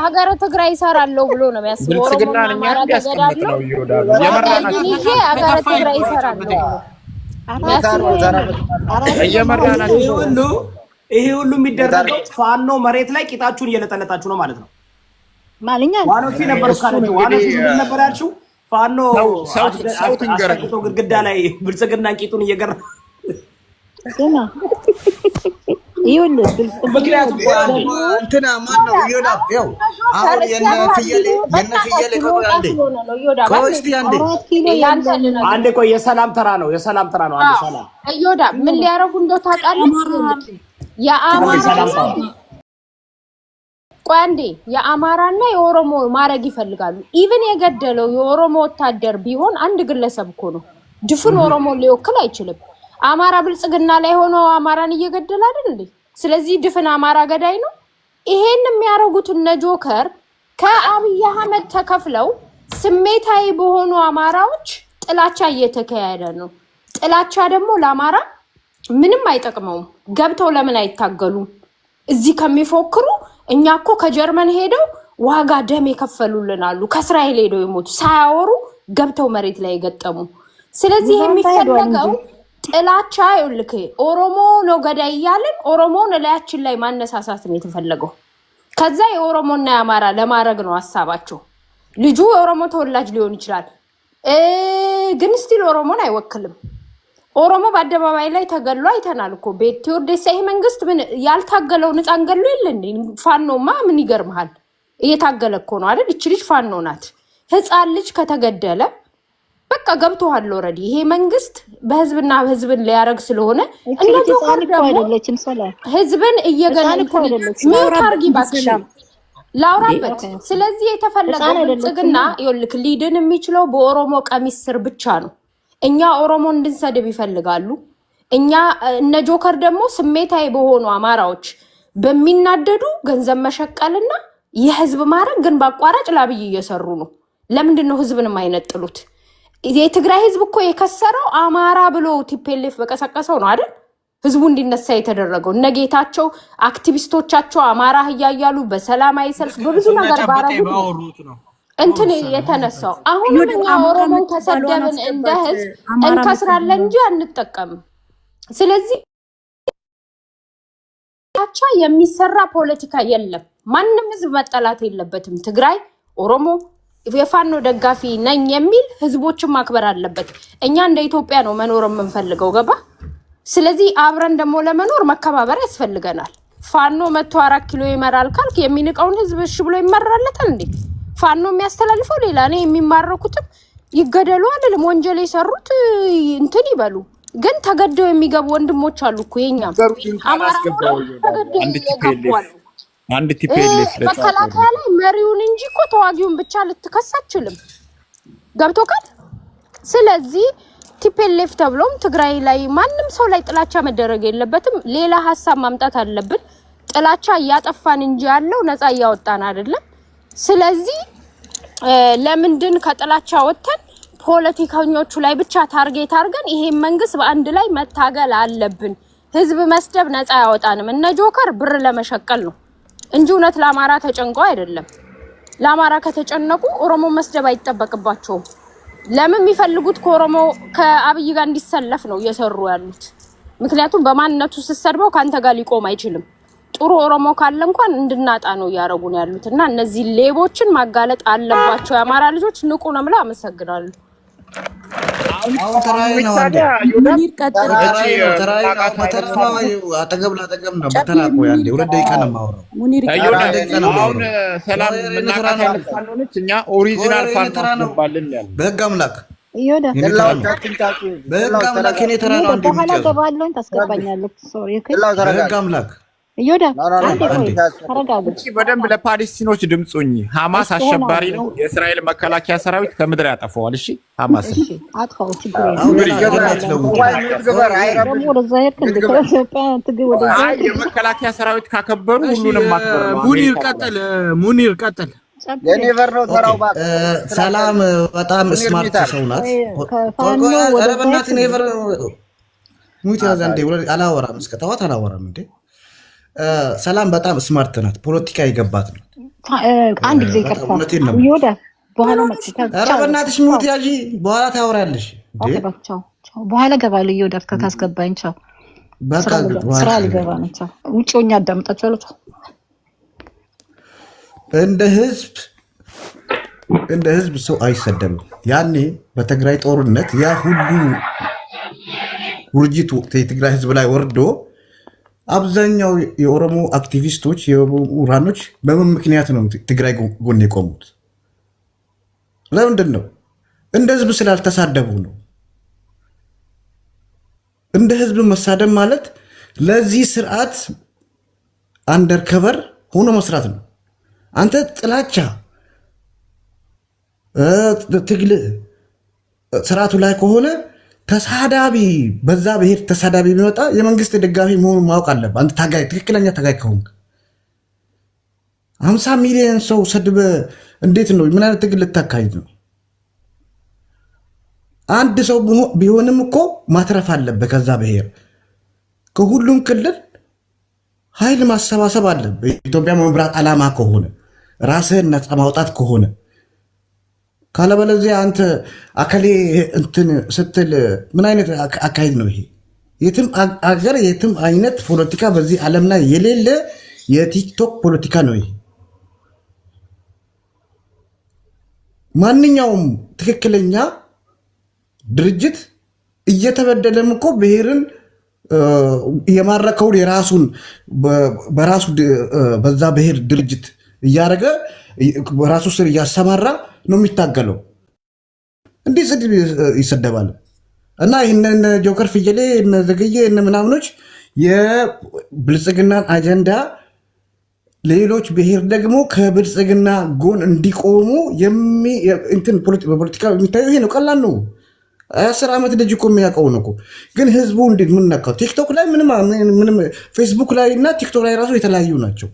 ለሀገረ ትግራይ ይሰራለው ብሎ ነው የሚያስበው። ብልጽግና አማራ ተገዳለው የመራናቸው ሀገረ ትግራይ ይሰራለው የመራናቸው ይሄ ሁሉ የሚደረገው ፋኖ መሬት ላይ ቂጣችሁን እየለጠለጣችሁ ነው ማለት ነው። ማለኛ ዋኖቲ ነበር ካለች ዋኖቲ ምን ነበር ያልሽው? ፋኖ ሰው ትንገረው ግድግዳ ላይ ብልጽግና ቂጡን እየገራ እና ይኸውልህ እንትና ማን ነው ይወዳብ ያው አሁን የነ ፍየሌ አንዴ ቆይ የሰላም ተራ ነው አንዴ ሰላም ይወዳብ ምን ሊያረጉ እንደው ታውቃለህ? ቋንዴ የአማራና የኦሮሞ ማረግ ይፈልጋሉ። ኢቭን የገደለው የኦሮሞ ወታደር ቢሆን አንድ ግለሰብ እኮ ነው። ድፍን ኦሮሞ ሊወክል አይችልም። አማራ ብልጽግና ላይ ሆኖ አማራን እየገደለ አይደል እንዴ? ስለዚህ ድፍን አማራ ገዳይ ነው። ይሄን የሚያረጉት እነ ጆከር ከአብይ አህመድ ተከፍለው ስሜታዊ በሆኑ አማራዎች ጥላቻ እየተካሄደ ነው። ጥላቻ ደግሞ ለአማራ ምንም አይጠቅመውም። ገብተው ለምን አይታገሉም? እዚህ ከሚፎክሩ እኛ እኮ ከጀርመን ሄደው ዋጋ ደም የከፈሉልናሉ። ከእስራኤል ሄደው የሞቱ ሳያወሩ ገብተው መሬት ላይ የገጠሙ። ስለዚህ የሚፈለገው ጥላቻ ይልክ ኦሮሞ ነው ገዳይ እያልን ኦሮሞን እላያችን ላይ ማነሳሳት ነው የተፈለገው። ከዛ የኦሮሞና የአማራ ለማድረግ ነው ሀሳባቸው። ልጁ የኦሮሞ ተወላጅ ሊሆን ይችላል፣ ግን ስቲል ኦሮሞን አይወክልም። ኦሮሞ በአደባባይ ላይ ተገሎ አይተናል እኮ ቤት ወርደሳ። ይሄ መንግስት ምን ያልታገለው ንጻን ገሎ የለን? ፋኖማ ምን ይገርምሃል? እየታገለ እኮ ነው አይደል? እቺ ልጅ ፋኖ ናት። ህፃን ልጅ ከተገደለ በቃ ገብቶሃል ኦሬዲ። ይሄ መንግስት በህዝብና ህዝብን ሊያረግ ስለሆነ እንደዚህ አይደለችም። ሰላም ህዝብን እየገነጠለ ምን ታርጊ ባክሽ ላውራበት። ስለዚህ የተፈለገው ብልጽግና ይልክ ሊድን የሚችለው በኦሮሞ ቀሚስ ስር ብቻ ነው። እኛ ኦሮሞ እንድንሰድብ ይፈልጋሉ። እኛ እነ ጆከር ደግሞ ስሜታዊ በሆኑ አማራዎች በሚናደዱ ገንዘብ መሸቀልና የህዝብ ማረግ ግን በአቋራጭ ላብይ እየሰሩ ነው። ለምንድን ነው ህዝብን የማይነጥሉት? የትግራይ ህዝብ እኮ የከሰረው አማራ ብሎ ቲፒኤልኤፍ በቀሰቀሰው ነው አይደል? ህዝቡ እንዲነሳ የተደረገው እነ ጌታቸው አክቲቪስቶቻቸው አማራ እያያሉ በሰላማዊ ሰልፍ በብዙ ነገር ባረጉት ነው እንትን የተነሳው። አሁን እኛ ኦሮሞን ተሰደብን እንደ ህዝብ እንከስራለን እንጂ አንጠቀምም። ስለዚህ አቻ የሚሰራ ፖለቲካ የለም። ማንም ህዝብ መጠላት የለበትም። ትግራይ ኦሮሞ የፋኖ ደጋፊ ነኝ የሚል ህዝቦችን ማክበር አለበት። እኛ እንደ ኢትዮጵያ ነው መኖር የምንፈልገው፣ ገባ? ስለዚህ አብረን ደግሞ ለመኖር መከባበር ያስፈልገናል። ፋኖ 104 ኪሎ ይመራል ካልክ የሚንቀውን ህዝብ እሺ ብሎ ይመራለታል እንዴ? ፋኖ የሚያስተላልፈው ሌላ ነው። የሚማረኩትም ይገደሉ አይደለም፣ ወንጀል የሰሩት እንትን ይበሉ። ግን ተገደው የሚገቡ ወንድሞች አሉ እኮ የኛ አማራ አንድ ቲፒኤልኤፍ መከላከያ ላይ መሪውን እንጂ እኮ ተዋጊውን ብቻ ልትከስ አትችልም። ገብቶካል? ስለዚህ ቲፒኤልኤፍ ተብሎም ትግራይ ላይ ማንም ሰው ላይ ጥላቻ መደረግ የለበትም። ሌላ ሀሳብ ማምጣት አለብን። ጥላቻ እያጠፋን እንጂ ያለው ነፃ እያወጣን አይደለም። ስለዚህ ለምንድን ከጥላቻ ወጥተን ፖለቲከኞቹ ላይ ብቻ ታርጌት አድርገን ይሄን መንግስት በአንድ ላይ መታገል አለብን። ህዝብ መስደብ ነፃ ያወጣንም። እነ ጆከር ብር ለመሸቀል ነው እንጂ እውነት ለአማራ ተጨንቀው አይደለም። ለአማራ ከተጨነቁ ኦሮሞ መስደብ አይጠበቅባቸውም። ለምን የሚፈልጉት ከኦሮሞ ከአብይ ጋር እንዲሰለፍ ነው እየሰሩ ያሉት። ምክንያቱም በማንነቱ ስትሰድበው ካንተ ጋር ሊቆም አይችልም። ጥሩ ኦሮሞ ካለ እንኳን እንድናጣ ነው ያረጉን ያሉት እና እነዚህ ሌቦችን ማጋለጥ አለባቸው። የአማራ ልጆች ንቁ ነው ማለት አመሰግናለሁ። አሁን ተራይ ነው አንዴ ሙኒር ቀጥል። ተራይ አጠገብ ለአጠገብ ነው በተናቆ ያንዴ 2 ደቂቃ ነው የማወራው። ሙኒር አሁን ሰላም ምናቃታ ያልፋለች እኛ ኦሪጂናል ፋኖ ባልን ያለ በህግ አምላክ ይወዳ በህግ አምላክ እኔ ተራ ነው አንዴ በኋላ ገባለሁ ታስገባኛለህ። ሶሪ በህግ አምላክ ይወዳ እቺ በደንብ ለፓለስቲኖች ድምጹኝ። ሐማስ አሸባሪ ነው። የእስራኤል መከላከያ ሰራዊት ከምድር ያጠፋዋል። እሺ ሐማስ አጥፋው ችግር የለም። የመከላከያ ሰራዊት ካከበሩ ሁሉንም ማክበር ነው። ሙኒር ቀጥል። የኔቨር ነው ተራው ባክ። ሰላም በጣም ስማርት ሰው ናት። አረበናት ኔቨር ሙት ያዛንዴ ወለ አላወራም እስከ ተዋት አላወራም እንዴ። ሰላም በጣም ስማርት ናት። ፖለቲካ ይገባት ነው። አንድ ጊዜ ይቀርታ ይወዳ በኋላ መጥታ ኧረ በእናትሽ ሙት ያጂ በኋላ ታወራለሽ እንዴ ቻው በኋላ ገባለሁ ይወዳ ታስገባኝ ቻው በቃ ስራ ልገባ ነው ቻው ውጪ ሆኜ አዳምጣችኋለሁ እንደ ህዝብ ሰው አይሰደብም ያኔ በትግራይ ጦርነት ያ ሁሉ ውርጅቱ የትግራይ ህዝብ ላይ ወርዶ አብዛኛው የኦሮሞ አክቲቪስቶች የኡራኖች በምን ምክንያት ነው ትግራይ ጎን የቆሙት? ለምንድን ነው? እንደ ህዝብ ስላልተሳደቡ ነው። እንደ ህዝብ መሳደብ ማለት ለዚህ ስርዓት አንደርከቨር ሆኖ መስራት ነው። አንተ ጥላቻ ትግል ስርዓቱ ላይ ከሆነ ተሳዳቢ በዛ ብሄር ተሳዳቢ ቢመጣ የመንግስት ደጋፊ መሆኑን ማወቅ አለብህ። አንተ ታጋይ ትክክለኛ ታጋይ ከሆንክ 50 ሚሊዮን ሰው ሰድበ እንዴት ነው ምን አይነት ትግል ልታካሂድ ነው? አንድ ሰው ቢሆንም እኮ ማትረፍ አለበት። ከዛ ብሄር ከሁሉም ክልል ኃይል ማሰባሰብ አለበት። ኢትዮጵያ መምራት ዓላማ ከሆነ ራስህን ነፃ ማውጣት ከሆነ ካለበለዚያ አንተ አከሌ እንትን ስትል ምን አይነት አካሄድ ነው ይሄ? የትም አገር የትም አይነት ፖለቲካ በዚህ ዓለም ላይ የሌለ የቲክቶክ ፖለቲካ ነው ይሄ። ማንኛውም ትክክለኛ ድርጅት እየተበደለም እኮ ብሔርን የማረከውን የራሱን በራሱ በዛ ብሔር ድርጅት እያደረገ በራሱ ስር እያሰማራ ነው የሚታገለው። እንዴት ስድብ ይሰደባል? እና ይህንን ጆከር ፍየሌ እነ ዘገየ እነ ምናምኖች የብልጽግናን አጀንዳ ሌሎች ብሔር ደግሞ ከብልጽግና ጎን እንዲቆሙ በፖለቲካ የሚታየው ይሄ ነው። ቀላል ነው። 10 ዓመት ልጅ እኮ የሚያውቀው ነው እኮ። ግን ህዝቡ እንዴት ምን ነካው? ቲክቶክ ላይ ምንም ፌስቡክ ላይ እና ቲክቶክ ላይ ራሱ የተለያዩ ናቸው።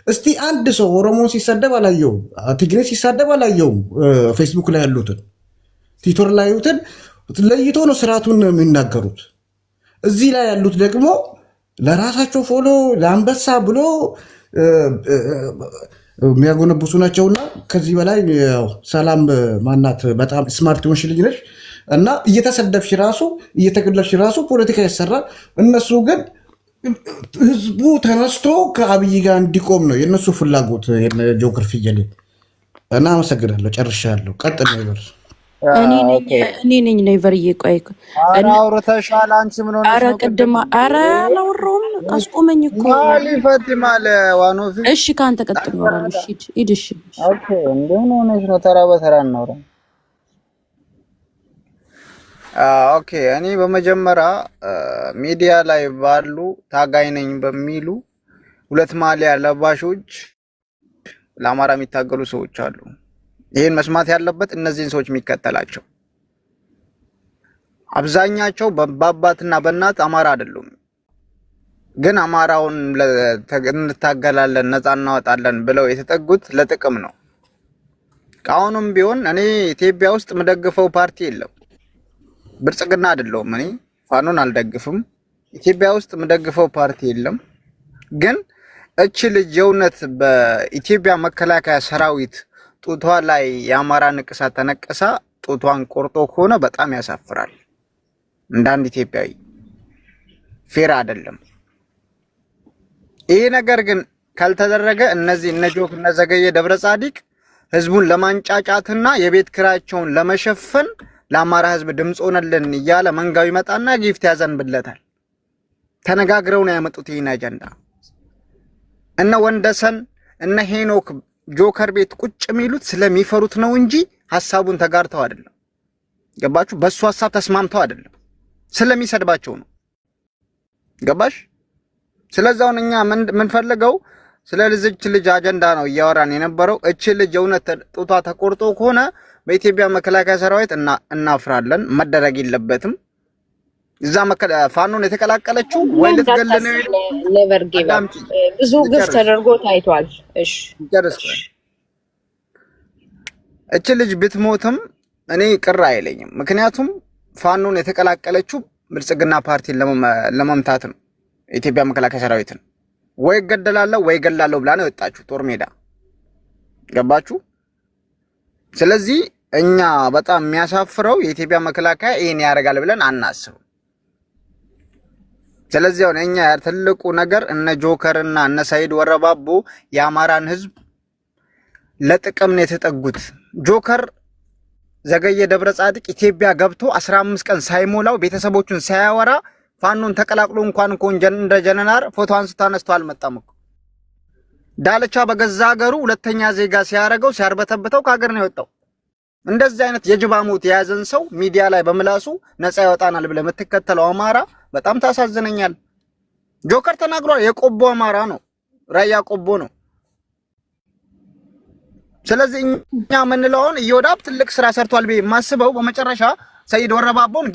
እስቲ አንድ ሰው ኦሮሞን ሲሳደብ አላየውም፣ ትግሬ ሲሳደብ አላየውም። ፌስቡክ ላይ ያሉትን ቲክቶክ ላይ ያሉትን ለይቶ ነው ስርዓቱን የሚናገሩት። እዚህ ላይ ያሉት ደግሞ ለራሳቸው ፎሎ ለአንበሳ ብሎ የሚያጎነብሱ ናቸውና ከዚህ በላይ ሰላም ማናት በጣም ስማርት ሆንሽ ልጅ ነሽ እና እየተሰደብሽ ራሱ እየተገለልሽ ራሱ ፖለቲካ ይሰራል። እነሱ ግን ህዝቡ ተነስቶ ከአብይ ጋር እንዲቆም ነው የእነሱ ፍላጎት። ጆከር ፍየሌ እና አመሰግናለሁ። ጨርሻለሁ። ቀጥል ነበር። እኔ ነኝ ኔቨርዬ። ቆይ አውርተሻል አንቺ ምን ሆነሽ ነው? ቅድም አላወራሁም። አስቆመኝ እኮ ማሊፈት ማለ ዋኖፊ። እሺ ካንተ ቀጥል ወራል። እሺ ሂድ። እሺ ኦኬ። እንደምን ሆነሽ ነው? ተራ በተራ እናውራ። ኦኬ። እኔ በመጀመሪያ ሚዲያ ላይ ባሉ ታጋይ ነኝ በሚሉ ሁለት ማሊያ ለባሾች ለአማራ የሚታገሉ ሰዎች አሉ። ይሄን መስማት ያለበት እነዚህን ሰዎች የሚከተላቸው አብዛኛቸው በአባትና በእናት አማራ አይደሉም። ግን አማራውን እንታገላለን ነፃ እናወጣለን ብለው የተጠጉት ለጥቅም ነው። አሁንም ቢሆን እኔ ኢትዮጵያ ውስጥ የምደግፈው ፓርቲ የለም። ብልጽግና አይደለሁም። እኔ ፋኖን አልደግፍም። ኢትዮጵያ ውስጥ የምደግፈው ፓርቲ የለም። ግን እቺ ልጅ የእውነት በኢትዮጵያ መከላከያ ሰራዊት ጡቷ ላይ የአማራ ንቅሳት ተነቅሳ ጡቷን ቆርጦ ከሆነ በጣም ያሳፍራል። እንዳንድ ኢትዮጵያዊ ፌር አይደለም ይሄ ነገር። ግን ካልተደረገ እነዚህ እነ ጆክ እነ ዘገየ ደብረ ጻዲቅ ህዝቡን ለማንጫጫትና የቤት ክራቸውን ለመሸፈን ለአማራ ህዝብ ድምፅ ሆነልን እያለ መንጋው ይመጣና ጊፍት ያዘንብለታል። ተነጋግረው ነው ያመጡት ይሄን አጀንዳ። እነ ወንደሰን እነ ሄኖክ ጆከር ቤት ቁጭ የሚሉት ስለሚፈሩት ነው እንጂ ሐሳቡን ተጋርተው አይደለም። ገባችሁ? በሱ ሐሳብ ተስማምተው አይደለም፣ ስለሚሰድባቸው ነው። ገባሽ? ስለዛውን እኛ ምን ፈልገው ስለ ልጅ አጀንዳ ነው እያወራን የነበረው። እቺ ልጅ የእውነት ጡቷ ተቆርጦ ከሆነ በኢትዮጵያ መከላከያ ሰራዊት እናፍራለን። መደረግ የለበትም። እዛ ፋኖን የተቀላቀለችው ወይ ልትገል ነው። ኔቨር ጊቭ አፕ ብዙ ግፍ ተደርጎ ታይቷል። እሺ እቺ ልጅ ብትሞትም እኔ ቅር አይለኝም። ምክንያቱም ፋኖን የተቀላቀለችው ብልጽግና ፓርቲን ለመምታት ነው። የኢትዮጵያ መከላከያ ሰራዊትን ወይ ገደላለሁ ወይ ገላለሁ ብላ ነው የወጣችው ጦር ሜዳ። ገባችሁ? ስለዚህ እኛ በጣም የሚያሳፍረው የኢትዮጵያ መከላከያ ይሄን ያደርጋል ብለን አናስብም። ስለዚህ አሁን እኛ ትልቁ ነገር እነ ጆከር እና እነ ሰይድ ወረባቦ የአማራን ህዝብ ለጥቅም ነው የተጠጉት። ጆከር ዘገየ ደብረ ጻድቅ ኢትዮጵያ ገብቶ 15 ቀን ሳይሞላው ቤተሰቦቹን ሳያወራ ፋኖን ተቀላቅሎ እንኳን እንደ ጀነራል ፎቶ አንስቶ አልመጣም እኮ። ዳልቻ በገዛ ሀገሩ ሁለተኛ ዜጋ ሲያረገው ሲያርበተብተው ከሀገር ነው የወጣው። እንደዚህ አይነት የጅባሙት የያዘን ሰው ሚዲያ ላይ በምላሱ ነፃ ያወጣናል ብለህ የምትከተለው አማራ በጣም ታሳዝነኛል። ጆከር ተናግሯል። የቆቦ አማራ ነው፣ ራያ ቆቦ ነው። ስለዚህ እኛ የምንለውን ኢዮዳብ ትልቅ ስራ ሰርቷል ብዬ የማስበው በመጨረሻ ሰይድ ወረባቦን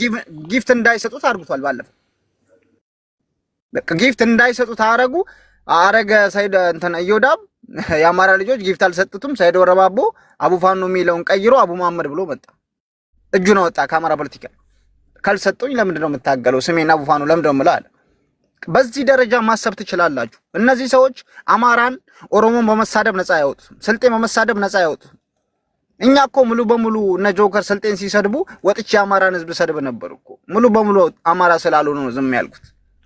ጊፍት እንዳይሰጡት አድርጉቷል። ባለፈው በቃ ጊፍት እንዳይሰጡት አረገ ሰይድ እንትን ኢዮዳብ የአማራ ልጆች ጊፍት አልሰጡትም። ሰይድ ወረባቦ አቡ ፋኖ የሚለውን ቀይሮ አቡ መሐመድ ብሎ መጣ። እጁን አወጣ ከአማራ ፖለቲካ። ካልሰጡኝ ለምንድን ነው የምታገለው? ስሜን አቡ ፋኖ ለምንድን ነው የምለው አለ። በዚህ ደረጃ ማሰብ ትችላላችሁ። እነዚህ ሰዎች አማራን ኦሮሞን በመሳደብ ነፃ ያወጡት፣ ስልጤን በመሳደብ ነፃ ያወጡት። እኛ እኮ ሙሉ በሙሉ እነ ጆከር ስልጤን ሲሰድቡ ወጥቼ የአማራን ህዝብ ሰድብ ነበር እኮ። ሙሉ በሙሉ አማራ ስላልሆኑ ነው ዝም ያልኩት።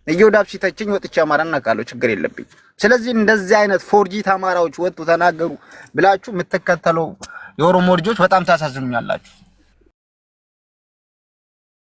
ኢዮዳብ ሲተችኝ ወጥቼ አማራን ነካለው፣ ችግር የለብኝ። ስለዚህ እንደዚህ አይነት ፎርጂት አማራዎች ወጡ ተናገሩ ብላችሁ የምትከተለው የኦሮሞ ልጆች በጣም ታሳዝኑኛላችሁ።